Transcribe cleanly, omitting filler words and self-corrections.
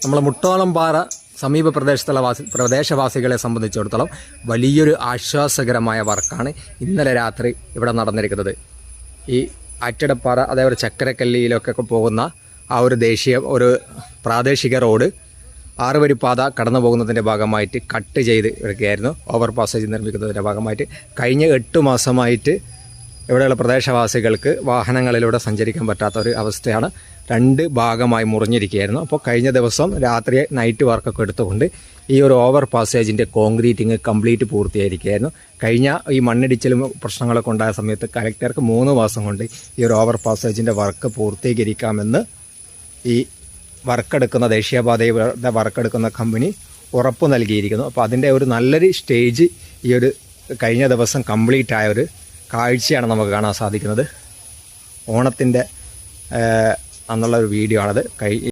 നമ്മളെ മുട്ടോളംപാറ സമീപ പ്രദേശവാസികളെ സംബന്ധിച്ചിടത്തോളം വലിയൊരു ആശ്വാസകരമായ വർക്കാണ് ഇന്നലെ രാത്രി ഇവിടെ നടന്നിരിക്കുന്നത്. ഈ ആറ്റടപ്പാറ അതേപോലെ ചക്കരക്കല്ലിയിലൊക്കെ പോകുന്ന ആ ഒരു പ്രാദേശിക റോഡ് 6 വരിപ്പാത കടന്നു പോകുന്നതിൻ്റെ ഭാഗമായിട്ട് കട്ട് ചെയ്ത് എടുക്കുകയായിരുന്നു. ഓവർ പാസേജ് നിർമ്മിക്കുന്നതിൻ്റെ ഭാഗമായിട്ട് കഴിഞ്ഞ 8 മാസമായിട്ട് ഇവിടെയുള്ള പ്രദേശവാസികൾക്ക് വാഹനങ്ങളിലൂടെ സഞ്ചരിക്കാൻ പറ്റാത്ത ഒരു അവസ്ഥയാണ്. 2 ഭാഗമായി മുറിഞ്ഞിരിക്കുകയായിരുന്നു. അപ്പോൾ കഴിഞ്ഞ ദിവസം രാത്രി നൈറ്റ് വർക്കൊക്കെ എടുത്തുകൊണ്ട് ഈ ഒരു ഓവർ പാസേജിൻ്റെ കോൺക്രീറ്റിങ് കംപ്ലീറ്റ് പൂർത്തിയായിരിക്കുകയായിരുന്നു. കഴിഞ്ഞ ഈ മണ്ണിടിച്ചിലും പ്രശ്നങ്ങളൊക്കെ ഉണ്ടായ സമയത്ത് കലക്ടർക്ക് 3 മാസം കൊണ്ട് ഈ ഒരു ഓവർ പാസേജിൻ്റെ വർക്ക് പൂർത്തീകരിക്കാമെന്ന് ഈ വർക്കെടുക്കുന്ന ദേശീയപാതയുടെ വർക്കെടുക്കുന്ന കമ്പനി ഉറപ്പ് നൽകിയിരിക്കുന്നു. അപ്പോൾ അതിൻ്റെ ഒരു നല്ലൊരു സ്റ്റേജ് ഈ ഒരു കഴിഞ്ഞ ദിവസം കംപ്ലീറ്റ് ആയ ഒരു കാഴ്ചയാണ് നമുക്ക് കാണാൻ സാധിക്കുന്നത്. ഓണത്തിൻ്റെ അന്നുള്ള ഒരു വീഡിയോ ആണത്.